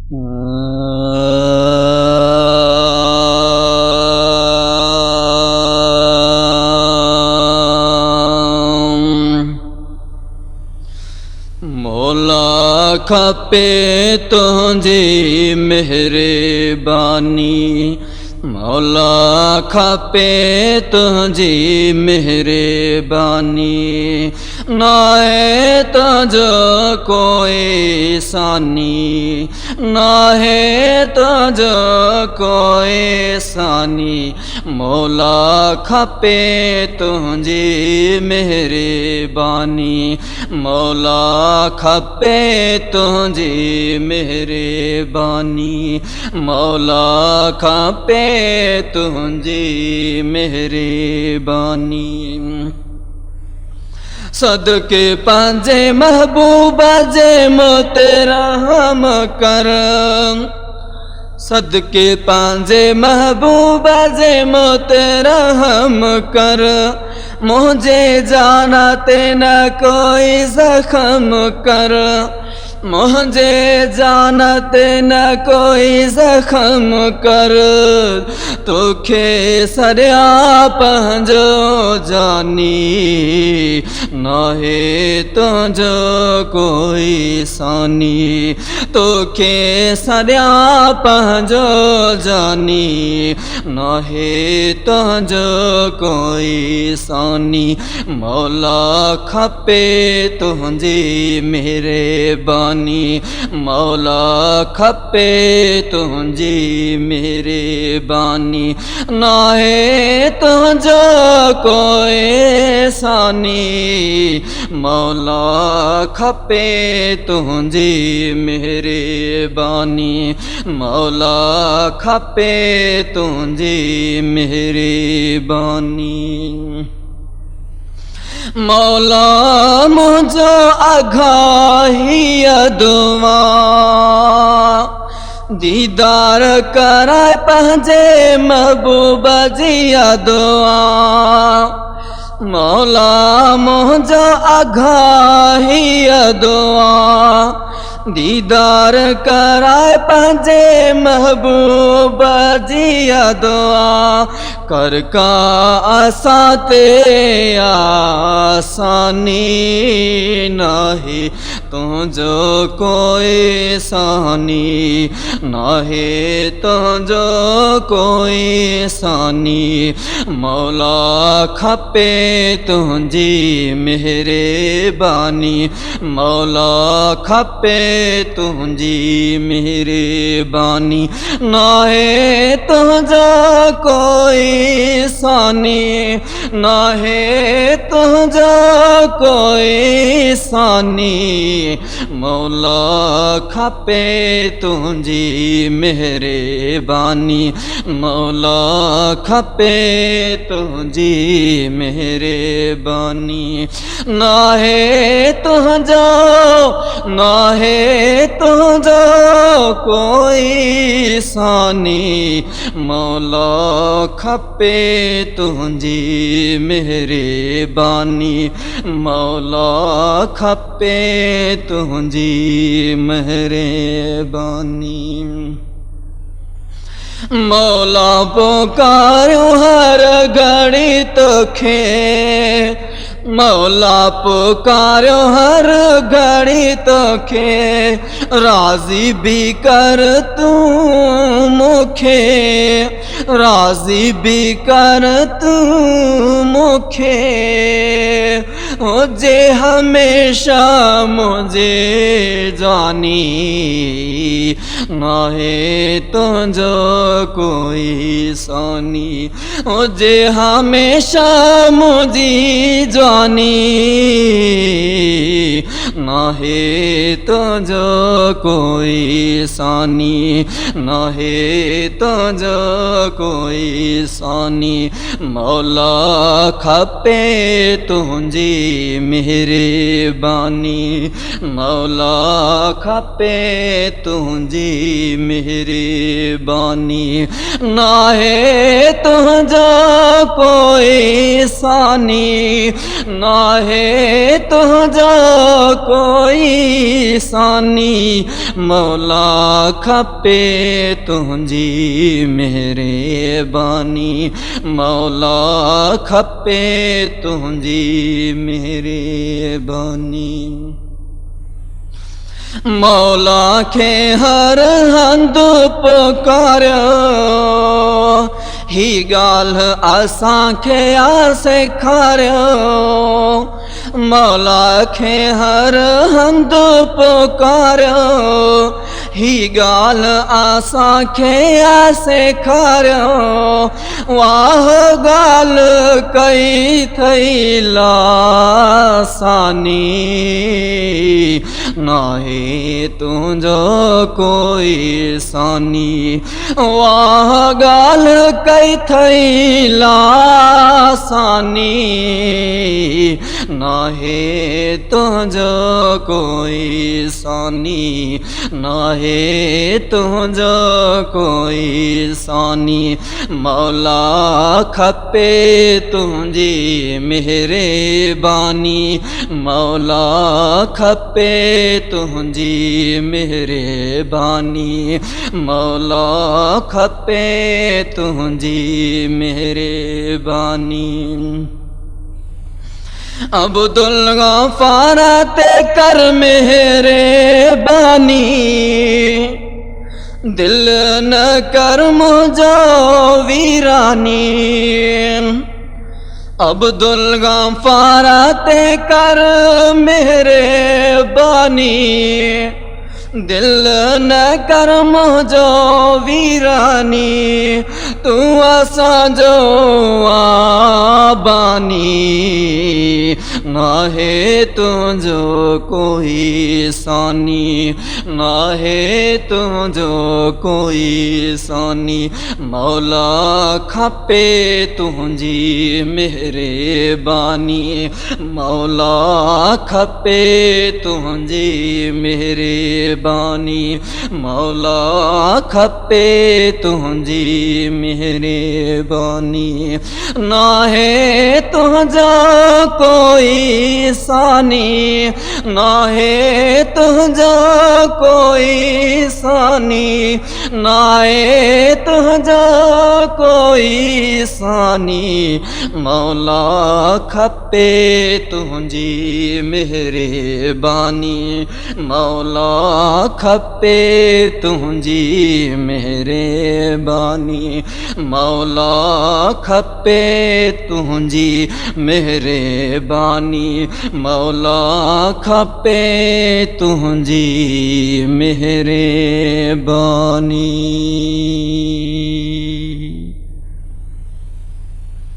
मौला खपे तुझी मेहरबानी, मौला खपे तुझी मेहरबानी, नाहे तुझो कोई सानी, नाहे तुझो कोई सानी, मौला खपे तुझी मेहरबानी, मौला खपे तुझी मेहरबानी, मौला खपे तुझी मेहरबानी। सदके पंजे महबूबा जे मोते रहम कर, सदके पंजे महबूबा जे मोते रहम कर, मुझे जानते न कोई जख्म कर, मुझे जानते न कोई जख्म कर, तोखे सरिया पंहिंजो जानी, नाहे तुझो कोई सानी, तोखे सरिया पंहिंजो जानी, नाहे तुझो कोई सानी, मौला खपे तुझी मेहरबानी, मौला खपे तुझी मेहरबानी, नाहे तुझो कोई सानी, मौला खपे तुझी मेहरबानी, मौला खपे तुझी मेहरबानी। मौला मुझो आगाही दुआ, दीदार कराए पंहिंजे महबूबा जी दुआ, मौला मुझो आगाही दुआ, दीदार कराए पंहिंजे महबूबा जी दुआ, कर का आसा ते आसानी, नाहे तुझो कोई सानी, नाहे तुझो कोई सानी, मौला खपे तुझी मेहरबानी, मौला खपे तुझी मेहरबानी, नाहे तुझो कोई सानी, नाहे तुझो कोई सानी, मौला खपे तुझी मेहरबानी, मौला खपे तुझी मेहरबानी, नाहे तुझो, नाहे तुझो कोई सानी, मौला खपे तुझी मेहरबानी, मौला खपे तुझी मेहरबानी। मौला पुकारूं हर घड़ी तोखे, मौला पुकारो हर घड़ी तोखे, राज़ी भी कर तू मुखे, राज़ी भी कर तू मुखे, हुजे हमेशा मुझे जानी, नाहे तुझो कोई सानी, हुजे हमेशा मुझी जानी, नाहे तुझो कोई सानी, नाहे तुझो कोई सानी, मौला खपे तुझी मेहरबानी मौला खपे तुझी मेहरबानी नाहे तुझा कोई सानी नाहे तुझा कोई सानी मौला खपे तुझी मेहरबानी मौला खपे तुझी मेहरबानी मौला खे हर हंधु पुकारियो ही ॻाल्हि असांखे सेखारियो मौला खे हर हंधु पुकारियो ही ॻाल्हि असांखे सेखारियो वाह ॻाल्हि कई थई लासानी नाहे तुझो कोई सानी वाह ॻाल्हि कई थई लासानी नाहे तुझो कोई सानी नाहे तुझो कोई सानी मौला खपे तुझी मेहरबानी मौला खपे तुझी मेहरबानी मौला खपे तुझी मेहरबानी अब्दुल गफ्फार ते कर मेहरबानी दिल न कर मुझो वीरानी अब्दुल गफ्फार ते कर मेहरबानी दिल न कर मुझो वीरानी तू असांजो आबानी नाहे तुझो कोई सानी नाहे तुझो कोई सानी मौला खपे तुझी मेहरबानी मौला खपे तुझी मेहरबानी मौला खपे तुझी मेहरबानी नाहे तुझा कोई सानी नाहे तुझा कोई सानी नाहे तुझा कोई सानी मौला खपे तुझी मेहरबानी मौला खपे तुझी मेहरबानी मौला खपे तुझी मेहरबानी मौला खपे तुझी मेहरबानी।